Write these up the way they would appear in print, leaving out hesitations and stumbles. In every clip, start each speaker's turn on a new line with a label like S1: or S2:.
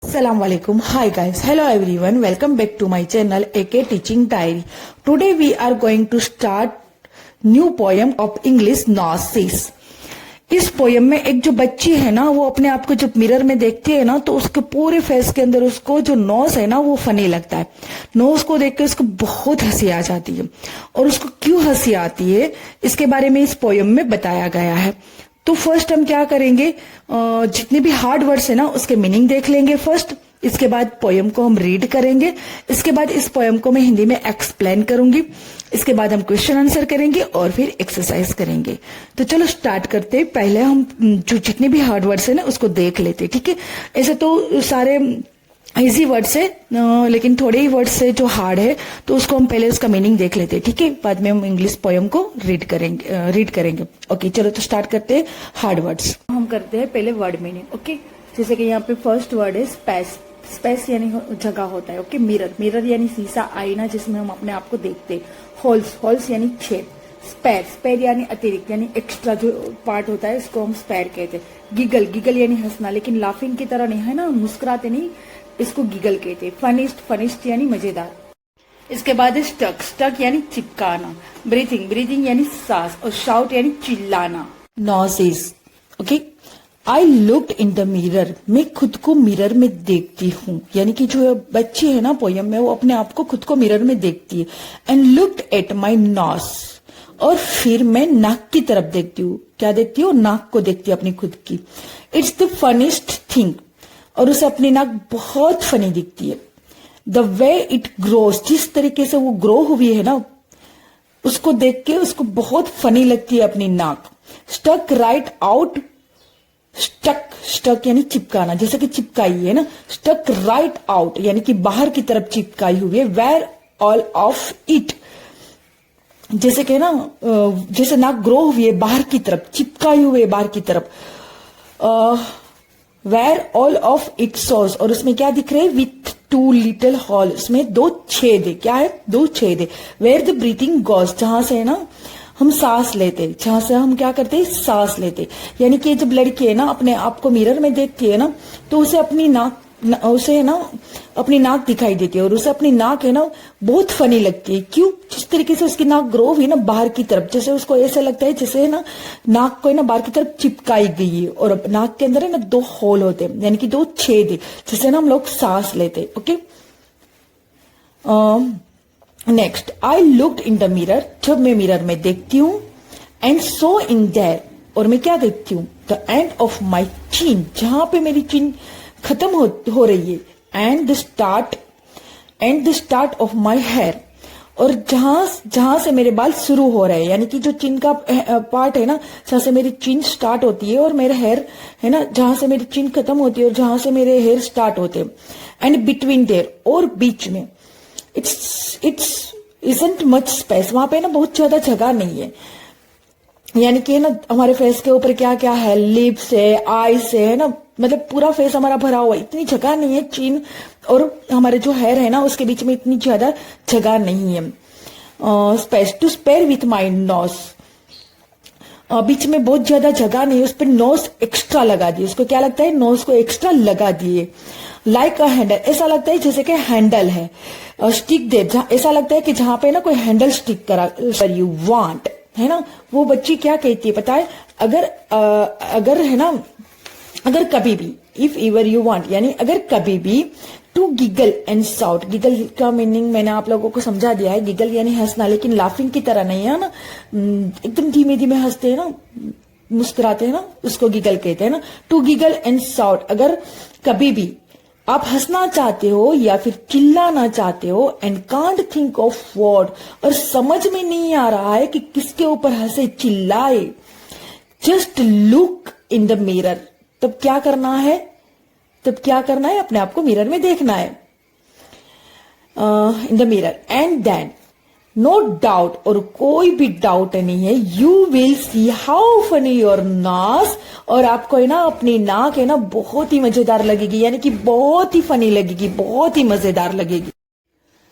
S1: Assalamu alaikum. Hi guys. Hello everyone. Welcome back to my channel AK Teaching Diary. Today we are going to start new poem of English Nurses. इस poem में एक जो बच्ची है ना, वो अपने आप को जब मिरर में देखती है ना, तो उसके पूरे फेस के अंदर उसको जो नोज है ना, वो फनी लगता है। नोज को देख के उसको बहुत हंसी आ जाती है, और उसको क्यों हंसी आती है इसके बारे में इस पोयम में बताया गया है। तो फर्स्ट हम क्या करेंगे, जितने भी हार्ड वर्ड्स है ना उसके मीनिंग देख लेंगे फर्स्ट। इसके बाद पोयम को हम रीड करेंगे। इसके बाद इस पोयम को मैं हिंदी में एक्सप्लेन करूंगी। इसके बाद हम क्वेश्चन आंसर करेंगे और फिर एक्सरसाइज करेंगे। तो चलो स्टार्ट करते हैं। पहले हम जो जितने भी हार्ड वर्ड्स है ना उसको देख लेते हैं, ठीक है। ऐसे तो सारे इजी वर्ड्स है, लेकिन थोड़े ही वर्ड्स है जो हार्ड है, तो उसको हम पहले उसका मीनिंग देख लेते हैं, ठीक है। बाद में हम इंग्लिश पोयम को रीड करेंगे। ओके, चलो तो स्टार्ट करते हैं हार्ड वर्ड्स। हम करते हैं पहले वर्ड मीनिंग। ओके, जैसे कि यहाँ पे फर्स्ट वर्ड है स्पेस। स्पेस यानी जगह होता है। Okay, mirror. मिरर यानी शीशा, आईना जिसमें हम अपने आप को देखते हैं। होल्स। होल्स यानी छेद। स्पेर। स्पेर यानी अतिरिक्त, यानी एक्स्ट्रा जो पार्ट होता है इसको हम स्पेर कहते हैं। गिगल। गिगल यानी हंसना, लेकिन लाफिंग की तरह नहीं है ना, मुस्कुराते नहीं, इसको गिगल कहते हैं। फनिस्ट। फनिस्ट यानी मजेदार। इसके बाद है स्टक। स्टक यानी चिपकाना। ब्रीथिंग। ब्रीथिंग यानी सांस, और शाउट यानी चिल्लाना। Noses. Okay, I looked in the mirror. मैं खुद को मिरर में देखती हूँ, यानी कि जो बच्ची है ना पोयम में, वो अपने आप को खुद को मिरर में देखती है। एंड लुक्ड एट माई नॉस, और फिर मैं नाक की तरफ देखती हूँ। क्या देखती हूँ? नाक को देखती हूँ अपनी खुद की। इट्स द फनीस्ट थिंग, और उसे अपनी नाक बहुत फनी दिखती है। द वे इट ग्रोस, जिस तरीके से वो ग्रो हुई है ना, उसको देख के उसको बहुत फनी लगती है अपनी नाक। Stuck right out. Stuck. Stuck यानी चिपकाना, जैसे कि चिपकाई है ना। स्टक राइट आउट यानी कि बाहर की तरफ चिपकाई हुई है। वेयर ऑल ऑफ इट, जैसे कि ना, जैसे नाक ग्रो हुई है बाहर की तरफ, चिपकाई हुई है बाहर की तरफ। Where all of it sauce, और उसमें क्या दिख रहे हैं? विथ टू लिटिल हॉल, उसमें दो छेद है। क्या है? दो छेद है। वेयर द ब्रीथिंग गोस, जहां से है ना हम सांस लेते, जहां से हम क्या करते हैं? सांस लेते। यानी कि जब लड़की है ना अपने आप को मिरर में देखती है ना, तो उसे अपनी नाक, उसे है ना अपनी नाक दिखाई देती है, और उसे अपनी नाक है ना बहुत फनी लगती है। क्यों? जिस तरीके से उसकी नाक ग्रो हुई ना बाहर की तरफ, जैसे उसको ऐसा लगता है जैसे है ना नाक को है ना बाहर की तरफ चिपकाई गई है, और नाक के अंदर है ना दो होल होते हैं, यानी कि दो छेद है, जिससे ना हम लोग सांस लेते। Okay, next, I looked in the mirror. जब मैं मिरर में देखती हूँ, एंड सो इन देयर, और मैं क्या देखती हूँ? The end of my chin, जहां पे मेरी चिन खत्म हो रही है। End the start of my hair, और जहां से मेरे बाल शुरू हो रहे हैं, यानी कि जो चिन का पार्ट है ना, जहां से मेरी चिन स्टार्ट होती है, और मेरा हेयर है ना जहां से मेरी चिन खत्म होती है और जहां से मेरे हेयर स्टार्ट होते हैं। एंड बिटवीन देयर, और बीच में। इट्स इजंट मच स्पेस, वहां पे ना बहुत ज्यादा जगह नहीं है। यानी कि है ना हमारे फेस के ऊपर क्या क्या है? लिप्स है, आईज है ना, मतलब पूरा फेस हमारा भरा हुआ है, इतनी जगह नहीं है। चिन और हमारे जो हेयर है ना उसके बीच में इतनी ज्यादा जगह नहीं है। Space. To spare with my nose, बीच में बहुत ज्यादा जगह नहीं है, उस पर नोज एक्स्ट्रा लगा दिए। उसको क्या लगता है? नोज को एक्स्ट्रा लगा दिए। लाइक अ हैंडल, ऐसा लगता है जैसे कि हैंडल है। स्टिक देर, ऐसा लगता है कि जहां पे ना कोई हैंडल स्टिक करा। यू वांट, है ना, वो बच्ची क्या कहती है पता है? अगर है ना, अगर कभी भी, इफ एवर यू वांट, यानी अगर कभी भी, to giggle and shout. Giggle का मीनिंग मैंने आप लोगों को समझा दिया है। गिगल यानी हंसना, लेकिन लाफिंग की तरह नहीं है ना, एकदम धीमे धीमे हंसते हैं ना, मुस्कुराते हैं ना, उसको गिगल कहते हैं ना। टू गिगल एंड साउट, अगर कभी भी आप हंसना चाहते हो या फिर चिल्लाना चाहते हो। And can't think of word, और समझ में नहीं आ रहा है कि किसके ऊपर हंसे चिल्लाए। Just look in the mirror, तब क्या करना है? अपने आप को मिरर में देखना है। In the mirror. And then, no doubt, और कोई भी डाउट नहीं है, you will see how funny your nose, और आपको है ना अपनी नाक है ना बहुत ही मजेदार लगेगी, यानी कि बहुत ही फनी लगेगी, बहुत ही मजेदार लगेगी।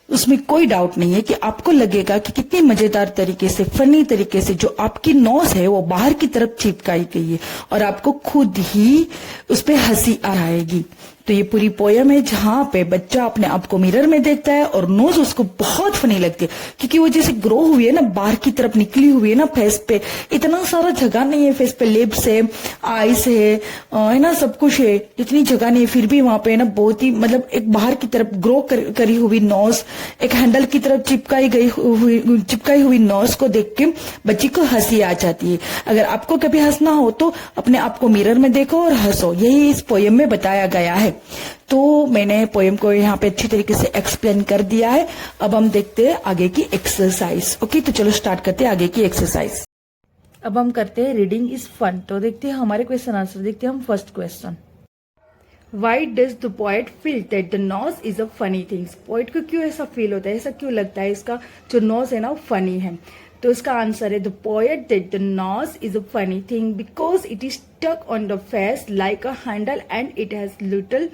S1: उसमें कोई डाउट नहीं है कि आपको लगेगा कि कितनी मजेदार तरीके से, फनी तरीके से जो आपकी नोज है वो बाहर की तरफ चिपकाई गई है, और आपको खुद ही उस पर हंसी आएगी। तो ये पूरी पोयम है जहां पे बच्चा अपने आप को मिरर में देखता है और नोज उसको बहुत फनी लगती है, क्योंकि वो जैसे ग्रो हुई है ना, बाहर की तरफ निकली हुई है ना फेस पे, इतना सारा जगह नहीं है फेस पे, लिप्स है, आईज है ना, सब कुछ है, इतनी जगह नहीं है, फिर भी वहां पे ना बहुत ही मतलब एक बाहर की तरफ ग्रो करी हुई नोज, एक हैंडल की तरफ चिपकाई हुई नोज को देख के बच्ची को हंसी आ जाती है। अगर आपको कभी हंसना हो तो अपने आप को मिरर में देखो और हंसो, यही इस पोयम में बताया गया है। तो मैंने पोयम को यहाँ पे अच्छी तरीके से एक्सप्लेन कर दिया है। अब हम देखते हैं आगे की एक्सरसाइज। ओके, तो चलो स्टार्ट करते हैं आगे की एक्सरसाइज। अब हम करते हैं रीडिंग इज फन। तो देखते हैं हमारे क्वेश्चन आंसर। देखते हैं हम first question, why does the poet feel that the nose is a funny things. Poet को क्यों ऐसा फील होता है, ऐसा क्यों लगता है इसका जो नॉज है ना वो फनी है। तो इसका आंसर है the poet that the nose is a funny thing because it is stuck on the face like a handle and it has little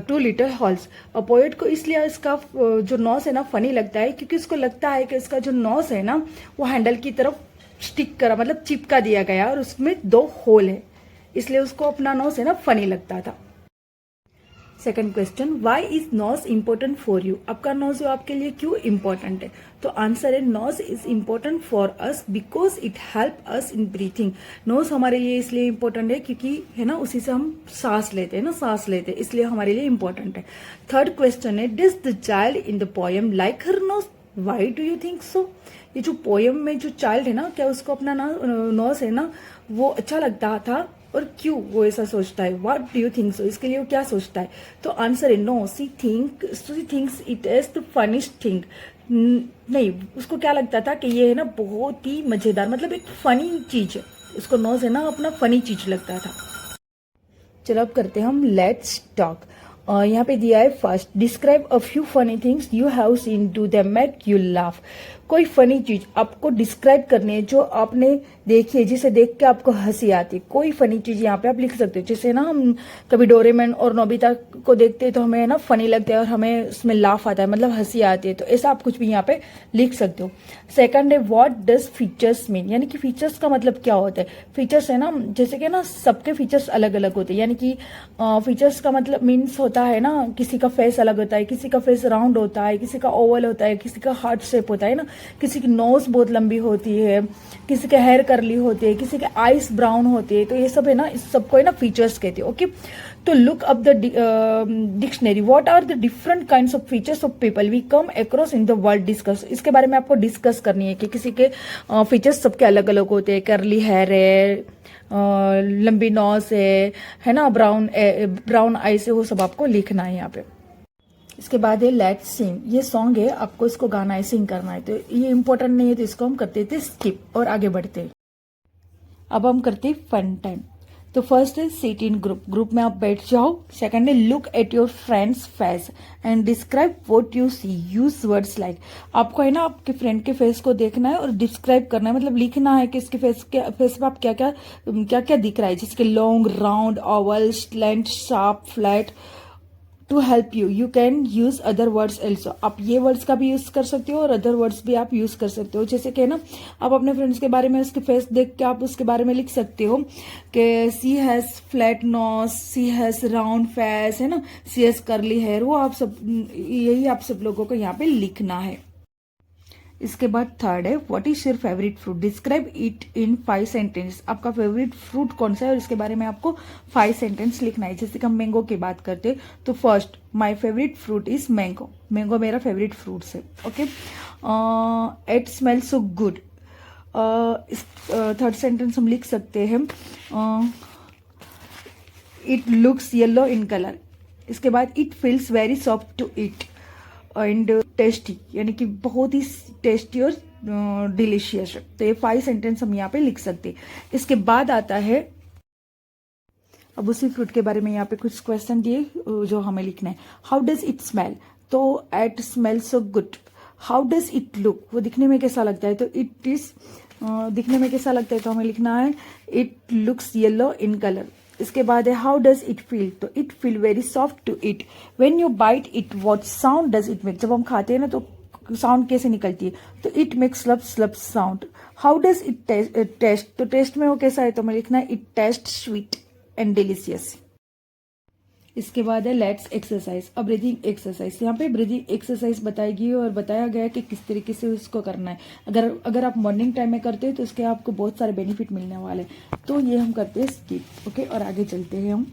S1: 2 little holes. और पोएट को इसलिए इसका जो नॉज है ना फनी लगता है क्योंकि उसको लगता है कि इसका जो नॉज है ना वो हैंडल की तरफ स्टिक करा, मतलब चिपका दिया गया और उसमें 2 होल है, इसलिए उसको अपना नॉज है ना फनी लगता था। Second question, why is nose important for you. आपका नॉज आपके लिए क्यों इम्पोर्टेंट है। तो आंसर है nose is important for us because it help us in breathing. Nose हमारे लिए इसलिए इम्पोर्टेंट है क्योंकि है ना उसी से हम सांस लेते हैं ना, सांस लेते हैं, इसलिए हमारे लिए इम्पोर्टेंट है। थर्ड क्वेश्चन है, does the child in the poem like her nose, why do you think so. ये जो पोएम में जो चाइल्ड है ना, क्या उसको अपना नॉज है ना वो अच्छा लगता था और क्यों वो ऐसा सोचता है, what do you think so, इसके लिए वो क्या सोचता है। तो आंसर है no, she thinks it is the funniest thing. नहीं, उसको क्या लगता था कि ये है ना बहुत ही मजेदार, मतलब एक फनी चीज है, उसको नोज है ना अपना फनी चीज लगता था। चलो अब करते हैं हम लेट्स टॉक। यहाँ पे दिया है first, describe a few funny things you have seen do them make you laugh. कोई फनी चीज आपको डिस्क्राइब करनी है जो आपने देखी है, जिसे देख के आपको हंसी आती है। कोई फनी चीज यहाँ पे आप लिख सकते हो, जैसे ना हम कभी डोरेमोन और नोबिता को देखते हैं तो हमें ना फनी लगता है और हमें उसमें लाफ आता है, मतलब हंसी आती है। तो ऐसा आप कुछ भी यहाँ पे लिख सकते हो। सेकंड है, व्हाट डज फीचर्स मीन, यानी कि फीचर्स का मतलब क्या होता है। फीचर्स है ना, जैसे कि ना सबके फीचर्स अलग अलग होते हैं, यानी कि फीचर्स का मतलब मीन्स होता है ना, किसी का फेस अलग होता है, किसी का फेस राउंड होता है, किसी का ओवल होता है, किसी का हार्ट शेप होता है ना, किसी की नोज बहुत लंबी होती है, किसी के हेयर कर्ली होते हैं, किसी के आईज ब्राउन होते हैं। तो ये सब है ना, इस सबको है ना फीचर्स कहते हैं। ओके, तो look up the dictionary, what are the different kinds of features of people we come across in the world. Discuss, इसके बारे में आपको डिस्कस करनी है कि किसी के फीचर्स सबके अलग अलग होते हैं, कर्ली हेयर है, लंबी नोज है ना, ब्राउन आई से, वो सब आपको लिखना है यहाँ पे। इसके बाद है लेट्स सिंग, ये सॉन्ग है, आपको इसको गाना है, सिंग करना है। तो ये इंपॉर्टेंट नहीं है तो इसको हम करते थे स्किप और आगे बढ़ते। अब हम करते फन टाइम। तो फर्स्ट है सिट इन ग्रुप, ग्रुप में आप बैठ जाओ। सेकंड है look at your friends face and describe what you see, use words like. आपको है ना आपके फ्रेंड के फेस को देखना है और डिस्क्राइब करना है, मतलब लिखना है कि इसके फेस पे आप क्या क्या दिख रहा है, जिसके long, round, oval, slant, sharp, flat. To help you can use other words also, आप ये वर्ड्स का भी यूज कर सकते हो और अदर वर्ड्स भी आप यूज कर सकते हो। जैसे कि ना आप अपने फ्रेंड्स के बारे में उसके फेस देख के आप उसके बारे में लिख सकते हो कि she has flat nose, she has round face, है ना, सी हैज कर्ली हेयर। वो आप सब, यही आप सब लोगों को यहाँ पे लिखना है। इसके बाद थर्ड है, what is your favourite fruit, describe it in 5 sentence. आपका फेवरेट फ्रूट कौन सा है और इसके बारे में आपको 5 सेंटेंस लिखना है। जैसे कि हम मैंगो की बात करते हैं तो first, my favourite fruit is mango, mango मेरा फेवरेट फ्रूट है। Okay, it smells so good. Third sentence हम लिख सकते हैं it looks yellow in colour. इसके बाद it feels very soft to eat and tasty, यानी कि बहुत ही टेस्टी और डिलीशियस है। तो ये 5 सेंटेंस हम यहाँ पे लिख सकते हैं। इसके बाद आता है, अब उसी फ्रूट के बारे में यहाँ पे कुछ क्वेश्चन दिए जो हमें लिखना है। हाउ डज इट स्मेल, तो it smell so good. How does it look, वो दिखने में कैसा लगता है, तो इट इज दिखने में कैसा लगता है तो हमें लिखना है it looks yellow in colour. इसके बाद है हाउ डज इट फील, तो it feel very soft to it. When you bite it what sound does it make, जब हम खाते हैं ना तो साउंड कैसे निकलती है, तो it makes slurp slurp sound. How does it taste, तो टेस्ट में वो कैसा है तो हमें लिखना है it taste sweet and delicious. इसके बाद है लेट्स एक्सरसाइज। अब ब्रीदिंग एक्सरसाइज, यहाँ पे ब्रीदिंग एक्सरसाइज बताएगी और बताया गया है कि किस तरीके से उसको करना है। अगर आप मॉर्निंग टाइम में करते हो तो इसके आपको बहुत सारे बेनिफिट मिलने वाले, तो ये हम करते हैं स्किप। ओके, और आगे चलते हैं हम।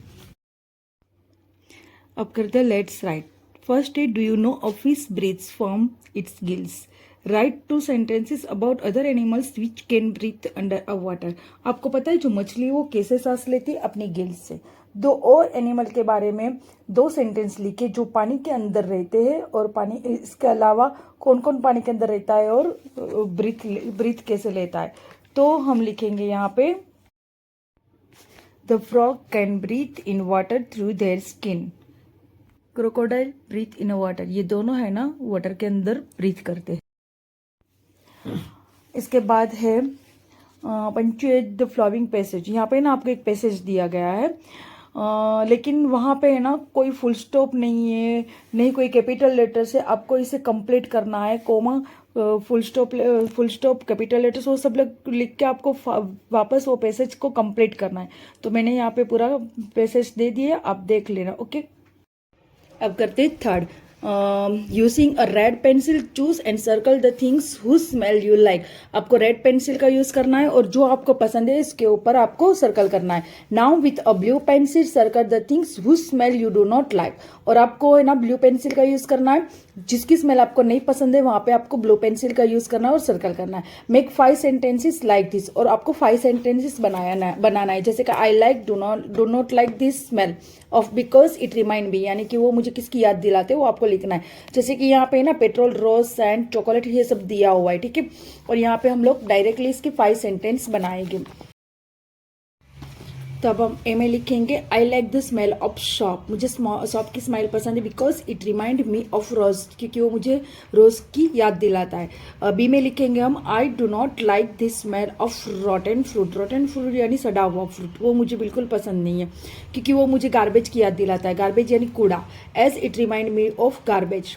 S1: अब करते हैं लेट्स राइट। फर्स्ट है, do you know a fish breathes from its gills. Write 2 sentences about other animals which can breathe under a water. आपको पता है जो मछली वो कैसे सांस लेती है? अपनी गिल्स से। 2 और एनिमल के बारे में 2 सेंटेंस लिखे जो पानी के अंदर रहते हैं, और पानी इसके अलावा कौन कौन पानी के अंदर रहता है और ब्रीथ कैसे लेता है। तो हम लिखेंगे यहाँ पे, the frog can breathe in water through their skin. Crocodile breathe in water, ये दोनों है ना वाटर के अंदर ब्रीथ करते हैं। इसके बाद है पंक्चुएट द फ्लॉविंग पैसेज। यहाँ पे ना आपको एक पैसेज दिया गया है, लेकिन वहाँ पे है ना कोई फुल स्टॉप नहीं है, नहीं कोई कैपिटल लेटर से। आपको इसे कंप्लीट करना है, comma, full stop, capital letters, वो सब लिख के आपको वापस वो पैसेज को कंप्लीट करना है। तो मैंने यहाँ पे पूरा पैसेज दे दिया, आप देख लेना। ओके, अब करते हैं third. Using a red pencil choose and circle the things whose smell you like. आपको रेड पेंसिल का यूज करना है और जो आपको पसंद है इसके ऊपर आपको सर्कल करना है। Now with a blue pencil circle the things whose smell you do not like. और आपको है ना ब्लू पेंसिल का यूज करना है, जिसकी स्मेल आपको नहीं पसंद है वहां पे आपको ब्लू पेंसिल का यूज करना है और सर्कल करना है। मेक 5 सेंटेंसेस लाइक दिस, और आपको 5 सेंटेंसेस बनाना है, जैसे कि I like, do not like this smell of because it remind मी, यानी कि वो मुझे किसकी याद दिलाते हैं वो आपको लिखना है। जैसे कि यहाँ पे ना पेट्रोल, रोज, सैंड, चॉकलेट, ये सब दिया हुआ है, ठीक है। और यहाँ पे हम लोग डायरेक्टली इसके 5 सेंटेंस बनाएंगे। तब हम ए में लिखेंगे, I like the smell of shop. मुझे शॉप की स्मेल पसंद है because it remind me of रोज, क्योंकि वो मुझे रोज की याद दिलाता है। बी में लिखेंगे हम, I do not like the smell of रॉटन fruit. रॉटन fruit यानी सड़ा हुआ फ्रूट, वो मुझे बिल्कुल पसंद नहीं है, क्योंकि वो मुझे गार्बेज की याद दिलाता है। गार्बेज यानी कूड़ा, as it remind me of garbage.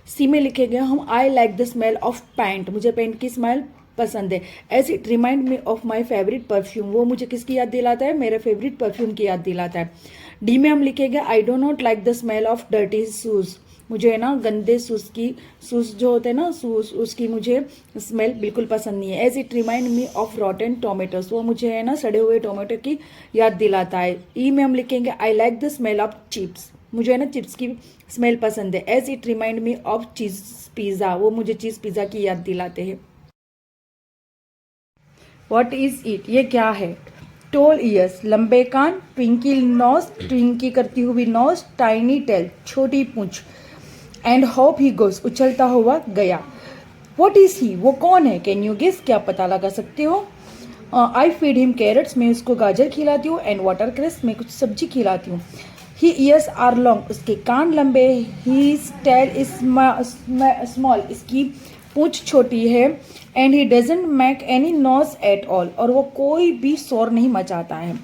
S1: C में लिखेंगे हम, I like the smell of paint. मुझे पेंट की स्मेल पसंद है, as it remind me of my favourite perfume. वो मुझे किसकी याद दिलाता है? मेरे फेवरेट परफ्यूम की याद दिलाता है। डी में हम लिखेंगे, I do not like the smell of dirty shoes. मुझे है ना गंदे शूज जो होते हैं ना शूज, उसकी मुझे स्मेल बिल्कुल पसंद नहीं है। As it remind me of rotten tomatoes. वो मुझे है ना सड़े हुए टोमेटो की याद दिलाता है। ई में हम लिखेंगे, I like the smell of chips. मुझे है ना चिप्स की स्मेल पसंद है, as it remind me of cheese pizza. वो मुझे चीज पिज्जा की याद दिलाते हैं। What is it? ये क्या है? टोल ईयर्स, लंबे कान, ट्विंकिल नोज, ट्विंकी करती हुई नोज, टाइनी टेल, छोटी पूंछ, एंड हॉप ही गोस, उछलता हुआ गया। What is he? वो कौन है? Can you guess? क्या पता लगा सकते हो? आई फीड हिम कैरेट्स, मैं उसको गाजर खिलाती हूँ, एंड वाटर क्रेस, मैं कुछ सब्जी खिलाती हूँ। ही ईयर्स आर लॉन्ग, उसके कान लंबे, हीज टेल इज स्मॉल, इसकी पूंछ छोटी है, and he doesn't make any noise at all, और वो कोई भी शोर नहीं मचाता है।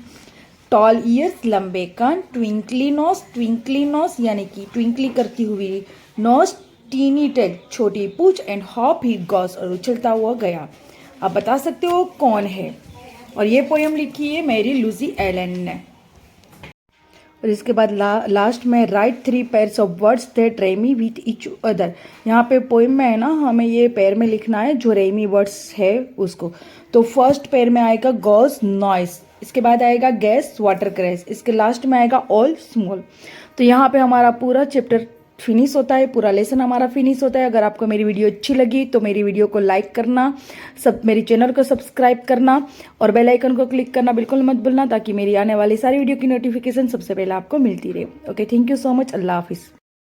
S1: टॉल ईयर्स, लंबे कान, ट्विंकली नोज यानी कि ट्विंकली करती हुई नोज, टीनी टेल, छोटी पूंछ, एंड हॉप ही गॉस, और उछलता हुआ गया। आप बता सकते हो कौन है? और ये पोयम लिखी है मेरी लूसी एलन ने। और इसके बाद लास्ट में write 3 pairs of words that rhyme with each other. यहाँ पे पोइम में है ना हमें ये पेयर में लिखना है जो रेमी वर्ड्स है उसको। तो फर्स्ट पेयर में आएगा गॉस नॉइस, इसके बाद आएगा गैस वाटर क्रैश, इसके लास्ट में आएगा ऑल स्मॉल। तो यहाँ पे हमारा पूरा चैप्टर फिनिश होता है, पूरा लेसन हमारा फिनिश होता है। अगर आपको मेरी वीडियो अच्छी लगी तो मेरी वीडियो को लाइक करना, मेरी चैनल को सब्सक्राइब करना और बेल आइकन को क्लिक करना बिल्कुल मत भूलना, ताकि मेरी आने वाली सारी वीडियो की नोटिफिकेशन सबसे पहले आपको मिलती रहे। Okay, thank you so much. Allah हाफिज़।